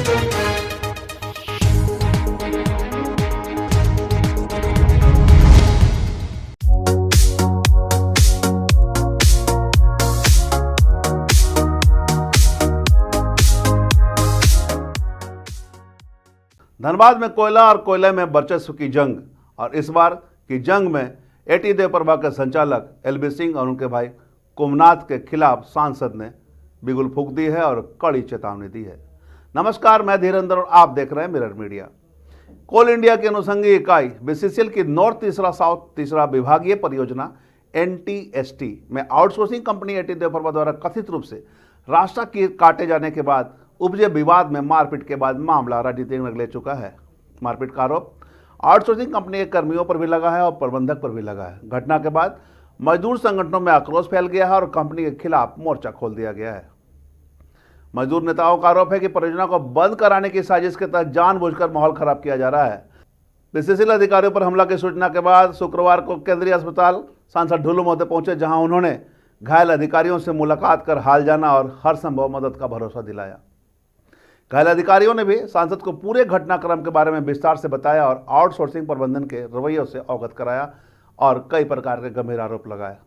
धनबाद में कोयला और कोयले में वर्चस्व की जंग, और इस बार की जंग में एटी देवप्रभा के संचालक एलबी सिंह और उनके भाई कुमनाथ के खिलाफ सांसद ने बिगुल फूंक दी है और कड़ी चेतावनी दी है। नमस्कार, मैं धीरेन्द्र और आप देख रहे हैं मिरर मीडिया। कोल इंडिया की अनुषंगी इकाई बीसीसीएल की नॉर्थ तीसरा साउथ तीसरा विभागीय परियोजना NTST में आउटसोर्सिंग कंपनी एटी देवप्रभा द्वारा कथित रूप से रास्ता काटे जाने के बाद उपजे विवाद में मारपीट के बाद मामला राजनीतिक रंग ले चुका है। मारपीट का आरोप आउटसोर्सिंग कंपनी के कर्मियों पर भी लगा है और प्रबंधक पर भी लगा है। घटना के बाद मजदूर संगठनों में आक्रोश फैल गया है और कंपनी के खिलाफ मोर्चा खोल दिया गया है। मजदूर नेताओं का आरोप है कि परियोजना को बंद कराने की साजिश के तहत जानबूझकर माहौल खराब किया जा रहा है। बीसीसीएल अधिकारियों पर हमला की सूचना के बाद शुक्रवार को केंद्रीय अस्पताल सांसद ढुल्लू मोहते पहुंचे, जहां उन्होंने घायल अधिकारियों से मुलाकात कर हाल जाना और हर संभव मदद का भरोसा दिलाया। घायल अधिकारियों ने भी सांसद को पूरे घटनाक्रम के बारे में विस्तार से बताया और आउटसोर्सिंग प्रबंधन के रवैयों से अवगत कराया और कई प्रकार के गंभीर आरोप लगाया।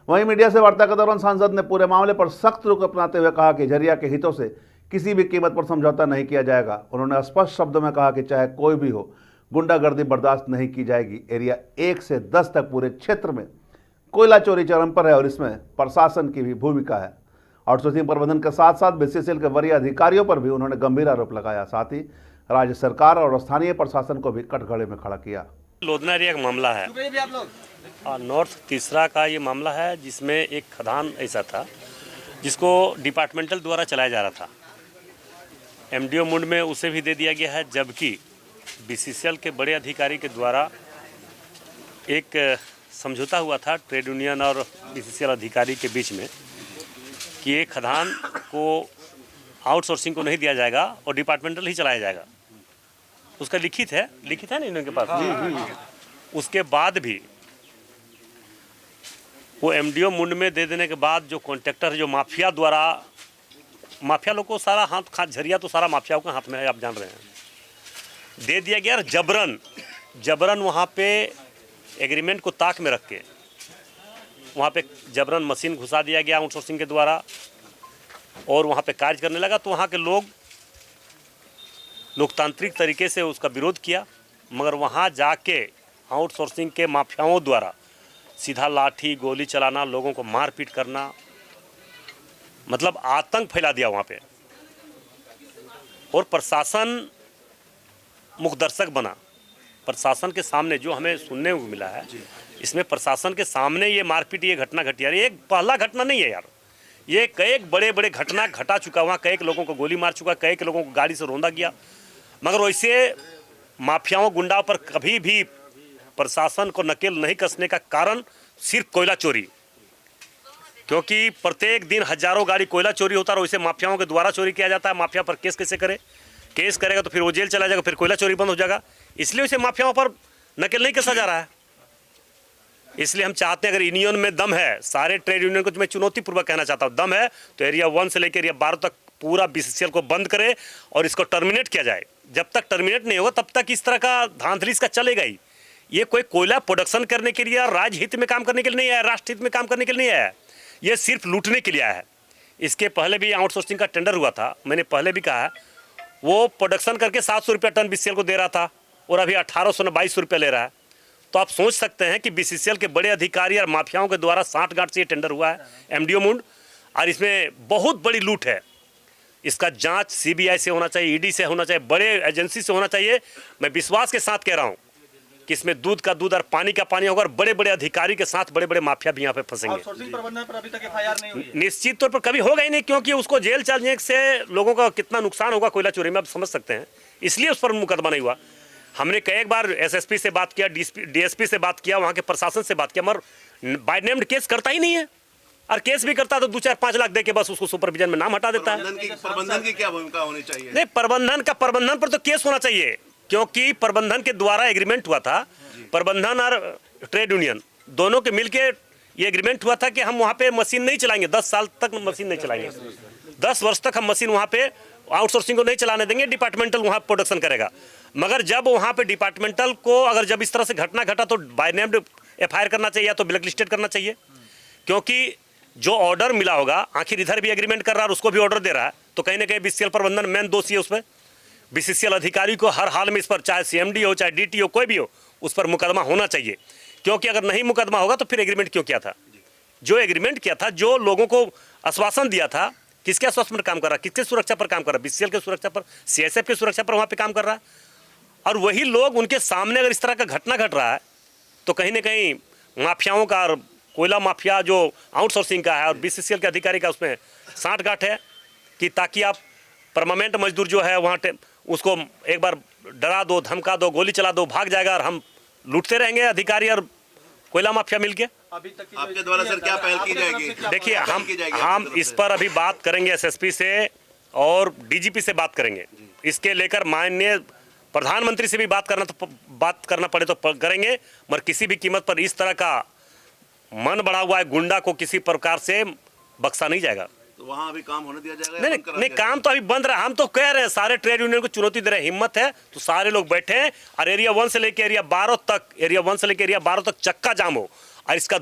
वहीं मीडिया से वार्ता के दौरान सांसद ने पूरे मामले पर सख्त रुख अपनाते हुए कहा कि झरिया के हितों से किसी भी कीमत पर समझौता नहीं किया जाएगा। उन्होंने स्पष्ट शब्दों में कहा कि चाहे कोई भी हो, गुंडागर्दी बर्दाश्त नहीं की जाएगी। एरिया 1 से 10 तक पूरे क्षेत्र में कोयला चोरी चरम पर है और इसमें प्रशासन की भी भूमिका है। आउटसोर्सिंग प्रबंधन के साथ साथ बीसीसीएल के वरीय अधिकारियों पर भी उन्होंने गंभीर आरोप लगाया। साथ ही राज्य सरकार और स्थानीय प्रशासन को भी कटघरे में खड़ा किया। लोधना एरिया का मामला है और नॉर्थ तीसरा का ये मामला है, जिसमें एक खदान ऐसा था जिसको डिपार्टमेंटल द्वारा चलाया जा रहा था। एमडीओ मुंड में उसे भी दे दिया गया है, जबकि बीसीसीएल के बड़े अधिकारी के द्वारा एक समझौता हुआ था ट्रेड यूनियन और बीसीसीएल अधिकारी के बीच में कि एक खदान को आउटसोर्सिंग को नहीं दिया जाएगा और डिपार्टमेंटल ही चलाया जाएगा। उसका लिखित है ना इनके पास। उसके बाद भी वो एमडीओ मुंड में दे देने के बाद जो कॉन्ट्रैक्टर है, जो माफिया द्वारा, माफिया लोग को सारा हाथ झरिया तो सारा माफियाओं के हाथ में है, आप जान रहे हैं, दे दिया गया। जबरन वहाँ पे एग्रीमेंट को ताक में रख के वहाँ पे जबरन मशीन घुसा दिया गया आउटसोर्सिंग के द्वारा और वहाँ पे कार्य करने लगा। तो वहाँ के लोग लोकतांत्रिक तरीके से उसका विरोध किया, मगर वहाँ जाके आउटसोर्सिंग के माफियाओं द्वारा सीधा लाठी गोली चलाना, लोगों को मारपीट करना, मतलब आतंक फैला दिया वहाँ पे। और प्रशासन मुखदर्शक बना। प्रशासन के सामने जो हमें सुनने को मिला है, इसमें प्रशासन के सामने ये मारपीट, ये घटना घटी। यार ये पहला घटना नहीं है यार, ये कई बड़े बड़े घटना घटा चुका। वहाँ कई लोगों को गोली मार चुका, कई लोगों को गाड़ी से रौंदा गया, मगर वैसे माफियाओं गुंडाओं पर कभी भी प्रशासन को नकेल नहीं कसने का कारण सिर्फ कोयला चोरी, क्योंकि प्रत्येक दिन हजारों गाड़ी कोयला चोरी होता है और वैसे माफियाओं के द्वारा चोरी किया जाता है। माफिया पर केस कैसे करे? केस करेगा तो फिर वो जेल चला जाएगा, फिर कोयला चोरी बंद हो जाएगा। इसलिए उसे माफियाओं पर नकेल नहीं कसा जा रहा है। इसलिए हम चाहते हैं, अगर यूनियन में दम है, सारे ट्रेड यूनियन को मैं चुनौतीपूर्वक कहना चाहता हूँ, दम है तो एरिया 1 से लेकर एरिया 12 तक पूरा बीसीसीएल को बंद करे और इसको टर्मिनेट किया जाए। जब तक टर्मिनेट नहीं होगा तब तक इस तरह का धांधली इसका चलेगा ही। ये कोई कोयला प्रोडक्शन करने के लिए, राज्य हित में काम करने के लिए नहीं आया, राष्ट्र हित में काम करने के लिए नहीं आया, ये सिर्फ लूटने के लिए आया है। इसके पहले भी आउटसोर्सिंग का टेंडर हुआ था, मैंने पहले भी कहा है, वो प्रोडक्शन करके 700 रुपया टन बीसीसीएल को दे रहा था और अभी 1822 रुपया ले रहा है। तो आप सोच सकते हैं कि बीसीसीएल के बड़े अधिकारी और माफियाओं के द्वारा साठगांठ से ये टेंडर हुआ है एमडीओ मुंड, और इसमें बहुत बड़ी लूट है। इसका जांच सीबीआई से होना चाहिए, ईडी से होना चाहिए, बड़े एजेंसी से होना चाहिए। मैं विश्वास के साथ कह रहा हूँ कि इसमें दूध का दूध और पानी का पानी होगा और बड़े बड़े अधिकारी के साथ बड़े बड़े माफिया भी यहाँ पे फंसेंगे। प्रबंधन पर अभी तक एफआईआर नहीं हुई है। निश्चित तौर पर कभी होगा ही नहीं, क्योंकि उसको जेल चलने से लोगों का कितना नुकसान होगा कोयला चोरी में आप समझ सकते हैं। इसलिए उस पर मुकदमा नहीं हुआ। हमने कई बार एसएसपी से बात किया, डीएसपी से बात किया, वहाँ के प्रशासन से बात किया, मगर बाय नेम्ड केस करता ही नहीं है। और केस भी करता तो 2-4-5 लाख दे के बस उसको सुपरविजन में नाम हटा देता है। प्रबंधन की क्या भूमिका होनी चाहिए? नहीं, प्रबंधन पर तो केस होना चाहिए, क्योंकि प्रबंधन के द्वारा एग्रीमेंट हुआ था। प्रबंधन और ट्रेड यूनियन दोनों के मिलके ये एग्रीमेंट हुआ था कि हम वहाँ पे मशीन नहीं चलाएंगे, 10 साल तक मशीन नहीं चलाएंगे, 10 वर्ष तक हम मशीन वहाँ पे आउटसोर्सिंग को नहीं चलाने देंगे, डिपार्टमेंटल वहाँ प्रोडक्शन करेगा। मगर जब वहाँ पे डिपार्टमेंटल को अगर जब इस तरह से घटना घटा तो बाय नेम्ड FIR करना चाहिए या तो ब्लैक लिस्टेड करना चाहिए, क्योंकि जो ऑर्डर मिला होगा आखिर इधर भी एग्रीमेंट कर रहा है और उसको भी ऑर्डर दे रहा है, तो कहीं ना कहीं BCCL प्रबंधन मेन दोषी है उस पर। BCCL अधिकारी को हर हाल में इस पर, चाहे CMD हो चाहे DT हो कोई भी हो, उस पर मुकदमा होना चाहिए, क्योंकि अगर नहीं मुकदमा होगा तो फिर एग्रीमेंट क्यों किया था? जो एग्रीमेंट किया था, जो लोगों को आश्वासन दिया था, किसके आश्वासन पर काम कर रहा है, किसके सुरक्षा पर काम कर रहा है? BCCL के सुरक्षा पर, CSF की सुरक्षा पर वहाँ पे काम कर रहा है। और वही लोग उनके सामने अगर इस तरह का घटना घट रहा है तो कहीं ना कहीं माफियाओं का, और कोयला माफिया जो आउटसोर्सिंग का है और BCCL के अधिकारी का उसमें साठगांठ है कि ताकि आप परमानेंट मजदूर जो है वहाँ उसको एक बार डरा दो, धमका दो, गोली चला दो, भाग जाएगा और हम लूटते रहेंगे अधिकारी और कोयला माफिया मिलके। अभी तक की आपके द्वारा सर क्या पहल की जाएगी? देखिए, हम इस पर अभी बात करेंगे SSP से और DGP से बात करेंगे, इसके लेकर माननीय प्रधानमंत्री से भी बात करना पड़े तो करेंगे, मगर किसी भी कीमत पर इस तरह का मन बढ़ा हुआ है गुंडा को किसी प्रकार से बख्शा नहीं जाएगा। तो वहाँ अभी काम होने दिया जाएगा? नहीं, काम तो अभी बंद रहा। हम तो कह रहे हैं, सारे ट्रेड यूनियन को चुनौती दे रहे हैं, हिम्मत है तो सारे लोग बैठे हैं और एरिया 1 से लेकर एरिया 12 तक चक्का जाम हो और इसका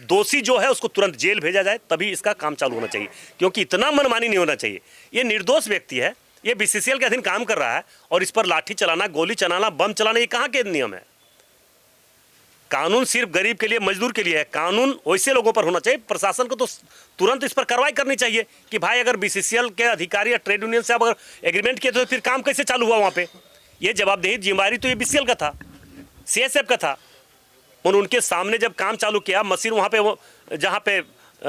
दोषी जो है उसको तुरंत जेल भेजा जाए, तभी इसका काम चालू होना चाहिए, क्योंकि इतना मनमानी नहीं होना चाहिए। ये निर्दोष व्यक्ति है, ये BCCL के अधीन काम कर रहा है और इस पर लाठी चलाना, गोली चलाना, बम चलाना, ये कहाँ के नियम है? कानून सिर्फ गरीब के लिए, मजदूर के लिए है। कानून वैसे लोगों पर होना चाहिए। प्रशासन को तो तुरंत इस पर कार्रवाई करनी चाहिए कि भाई अगर BCCL के अधिकारी या ट्रेड यूनियन से अगर एग्रीमेंट किए तो फिर काम कैसे चालू हुआ वहाँ पे? ये जवाबदेही जिम्मेदारी तो ये BCCL का था, CSF का था। और उनके सामने जब काम चालू किया, मशीन वहाँ पे जहाँ पे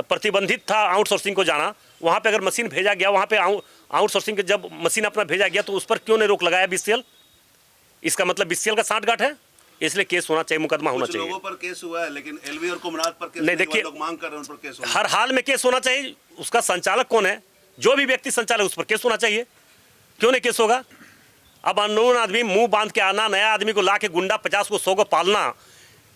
प्रतिबंधित था आउटसोर्सिंग को जाना, वहाँ पे अगर मशीन भेजा गया, वहाँ पे आउटसोर्सिंग के जब मशीन अपना भेजा गया तो उस पर क्यों नहीं रोक लगाया BCCL? इसका मतलब BCCL का साठगांठ है, इसलिए केस होना चाहिए, मुकदमा होना चाहिए। लोगों पर केस हुआ है, लेकिन LV और कुमनाथ पर केस नहीं, देखिए, लोग मांग कर रहे हैं उन पर केस होना। हर हाल में केस होना चाहिए। उसका संचालक कौन है? जो भी व्यक्ति संचालक, उस पर केस होना चाहिए। क्यों नहीं केस होगा? अब अननोन आदमी मुंह बांध के आना, नया आदमी को ला के गुंडा 50 को 100 को पालना,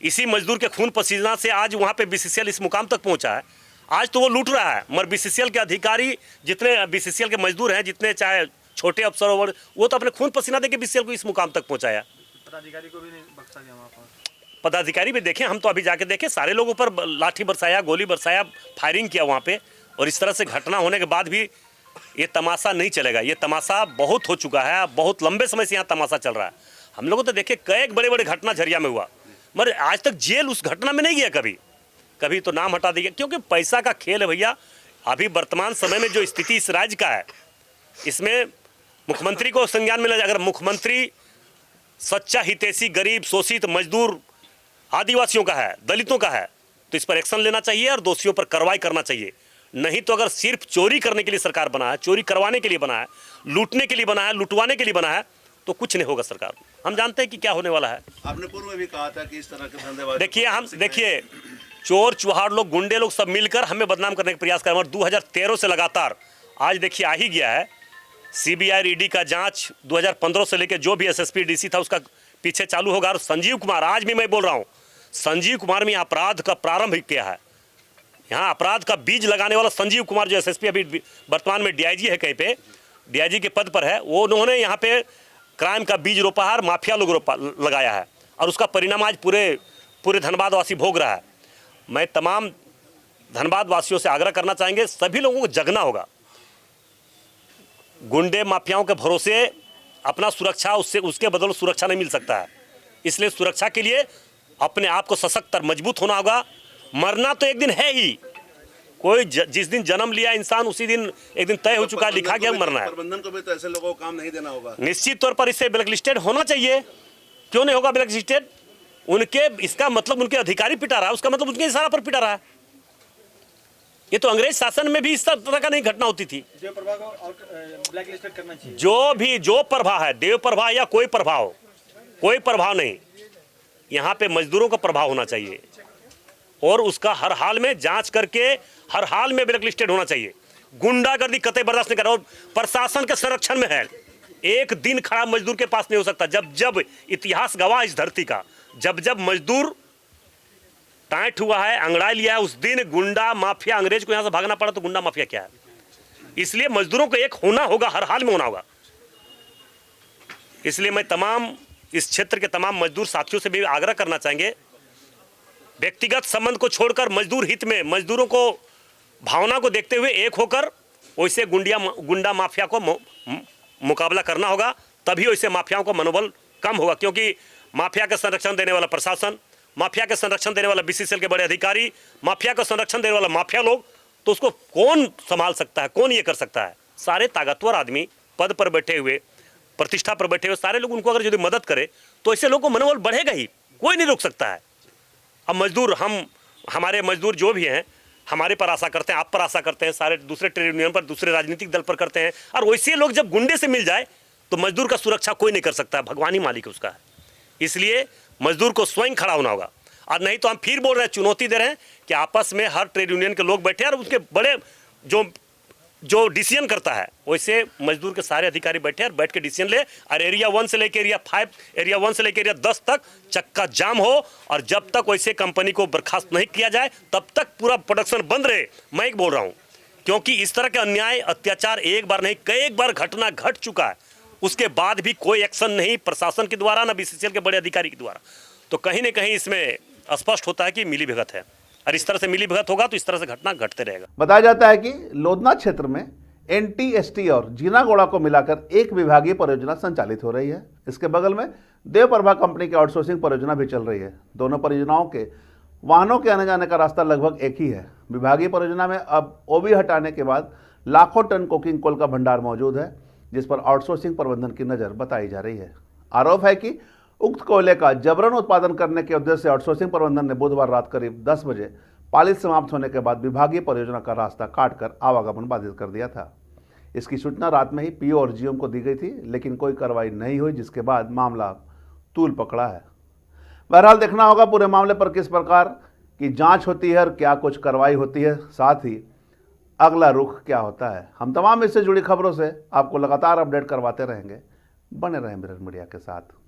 इसी मजदूर के खून पसीना से आज वहाँ पे BCCL इस मुकाम तक पहुँचा है। आज तो वो लूट रहा है, मगर BCCL के अधिकारी, जितने BCCL के मजदूर हैं, जितने चाहे छोटे अफसर हो, वो तो अपने खून पसीना दे के BCCL को इस मुकाम तक पहुँचाया। पदाधिकारी को भी नहीं बख्शा गया वहाँ पर। पदाधिकारी भी देखें, हम तो अभी जाके देखे, सारे लोगों पर लाठी बरसाया, गोली बरसाया, फायरिंग किया वहाँ पे। और इस तरह से घटना होने के बाद भी ये तमाशा नहीं चलेगा। ये तमाशा बहुत हो चुका है, बहुत लंबे समय से यहाँ तमाशा चल रहा है। हम लोगों तो देखे कई बड़े बड़े घटना झरिया में हुआ, मगर आज तक जेल उस घटना में नहीं गया कभी तो नाम हटा दिया, क्योंकि पैसा का खेल है भैया। अभी वर्तमान समय में जो स्थिति इस राज्य का है, इसमें मुख्यमंत्री को संज्ञान मिला। अगर मुख्यमंत्री सच्चा हितैषी, गरीब, शोषित, मजदूर, आदिवासियों का है, दलितों का है, तो इस पर एक्शन लेना चाहिए और दोषियों पर कार्रवाई करना चाहिए। नहीं तो अगर सिर्फ चोरी करने के लिए सरकार बना है, चोरी करवाने के लिए बना है, लूटने के लिए बना है, लुटवाने के लिए बना है, तो कुछ नहीं होगा सरकार। हम जानते हैं कि क्या होने वाला है। आपने पूर्व में भी कहा था कि इस तरह के धंधेबाज, देखिए चोर चुहार लोग, गुंडे लोग सब मिलकर हमें बदनाम करने का प्रयास कर रहे हैं। 2013 से लगातार आज देखिए आ ही गया है। CBI और ED का जांच 2015 से लेकर जो भी SSP DC था उसका पीछे चालू होगा। और संजीव कुमार, आज भी मैं बोल रहा हूँ, संजीव कुमार में अपराध का प्रारंभ किया है। यहाँ अपराध का बीज लगाने वाला संजीव कुमार, जो SSP अभी वर्तमान में DIG है, कहीं पे DIG के पद पर है, वो उन्होंने यहाँ पे क्राइम का बीज रोपा है और माफिया लोग लगाया है, और उसका परिणाम आज पूरे धनबाद वासी भोग रहा है। मैं तमाम धनबाद वासियों से आग्रह करना चाहेंगे, सभी लोगों को जगना होगा। गुंडे माफियाओं के भरोसे अपना सुरक्षा, उसके बदले सुरक्षा नहीं मिल सकता है। इसलिए सुरक्षा के लिए अपने आप को सशक्त और मजबूत होना होगा। मरना तो एक दिन है ही, कोई जिस दिन जन्म लिया इंसान उसी दिन एक दिन तय हो चुका है, लिखा गया मरना है। प्रबंधन को भी तो ऐसे लोगों को काम नहीं देना होगा। निश्चित तौर पर इसे ब्लैक लिस्टेड होना चाहिए। क्यों नहीं होगा ब्लैक लिस्टेड? इसका मतलब उनके अधिकारी पिटा रहा है, उसका मतलब उनके इशारा पर पिटा रहा है। ये तो अंग्रेज शासन में भी इस तरह का नहीं घटना होती थी। देव प्रभा को ब्लैक लिस्टेड करना चाहिए। जो प्रभाव है, देव प्रभाव या कोई प्रभाव नहीं, यहाँ पे मजदूरों का प्रभाव होना चाहिए और उसका हर हाल में जांच करके हर हाल में ब्लैक लिस्टेड होना चाहिए। गुंडागर्दी कतई बर्दाश्त नहीं कर रहा, और प्रशासन के संरक्षण में है। एक दिन खड़ा मजदूर के पास नहीं हो सकता। जब इतिहास गवाह इस धरती का, जब मजदूर टाइट हुआ है, अंगड़ाई लिया है, उस दिन गुंडा माफिया, अंग्रेज को यहाँ से भागना पड़ा तो गुंडा माफिया क्या है? इसलिए मजदूरों को एक होना होगा, हर हाल में होना होगा। इसलिए मैं तमाम इस क्षेत्र के तमाम मजदूर साथियों से भी आग्रह करना चाहेंगे, व्यक्तिगत संबंध को छोड़कर मजदूर हित में, मजदूरों को भावना को देखते हुए एक होकर वैसे गुंडा माफिया को मुकाबला करना होगा, तभी वैसे माफियाओं को मनोबल कम होगा। क्योंकि माफिया का संरक्षण देने वाला प्रशासन, माफिया का संरक्षण देने वाला बीसीसीएल के बड़े अधिकारी, माफिया का संरक्षण देने वाला माफिया लोग, तो उसको कौन संभाल सकता है, कौन ये कर सकता है? सारे ताकतवर आदमी, पद पर बैठे हुए, प्रतिष्ठा पर बैठे हुए सारे लोग उनको अगर यदि मदद करे तो ऐसे लोगों को मनोबल बढ़ेगा ही, कोई नहीं रोक सकता है। अब मजदूर, हमारे मजदूर जो भी हैं हमारे पर आशा करते हैं, आप पर आशा करते हैं, सारे दूसरे ट्रेड यूनियन पर, दूसरे राजनीतिक दल पर करते हैं, और वैसे लोग जब गुंडे से मिल जाए तो मजदूर का सुरक्षा कोई नहीं कर सकता, भगवान ही मालिक उसका है। इसलिए मजदूर को स्वयं खड़ा होना होगा, और नहीं तो हम फिर बोल रहे हैं, चुनौती दे रहे हैं कि आपस में हर ट्रेड यूनियन के लोग बैठे और उसके बड़े जो डिसीजन करता है वैसे मजदूर के सारे अधिकारी बैठे और बैठ के डिसीजन ले, और एरिया 1 से लेकर एरिया 5, एरिया 1 से लेकर एरिया 10 तक चक्का जाम हो, और जब तक वैसे कंपनी को बर्खास्त नहीं किया जाए तब तक पूरा प्रोडक्शन बंद रहे। मैं एक बोल रहा हूँ, क्योंकि इस तरह के अन्याय अत्याचार एक बार नहीं कई बार घटना घट चुका है, उसके बाद भी कोई एक्शन नहीं प्रशासन के द्वारा, ना बीसीसीएल के बड़े अधिकारी के द्वारा। तो कहीं ना कहीं इसमें स्पष्ट होता है कि मिली भगत है, और इस तरह से मिली भगत होगा तो इस तरह से घटना घटते रहेगा। बताया जाता है कि लोधना क्षेत्र में एनटीएसटी और जीनागोड़ा को मिलाकर एक विभागीय परियोजना संचालित हो रही है। इसके बगल में देवप्रभा कंपनी की आउटसोर्सिंग परियोजना भी चल रही है। दोनों परियोजनाओं के वाहनों के आने जाने का रास्ता लगभग एक ही है। विभागीय परियोजना में अब ओबी हटाने के बाद लाखों टन कोकिंग कोल का भंडार मौजूद है, जिस पर आउटसोर्सिंग प्रबंधन की नज़र बताई जा रही है। आरोप है कि उक्त कोयले का जबरन उत्पादन करने के उद्देश्य से आउटसोर्सिंग प्रबंधन ने बुधवार रात करीब 10 बजे पालित समाप्त होने के बाद विभागीय परियोजना का रास्ता काटकर आवागमन बाधित कर दिया था। इसकी सूचना रात में ही पीओ और जीएम को दी गई थी, लेकिन कोई कार्रवाई नहीं हुई, जिसके बाद मामला तूल पकड़ा है। बहरहाल देखना होगा पूरे मामले पर किस प्रकार की जांच होती है और क्या कुछ कार्रवाई होती है, साथ ही अगला रुख क्या होता है। हम तमाम इससे जुड़ी खबरों से आपको लगातार अपडेट करवाते रहेंगे। बने रहें मिरर मीडिया के साथ।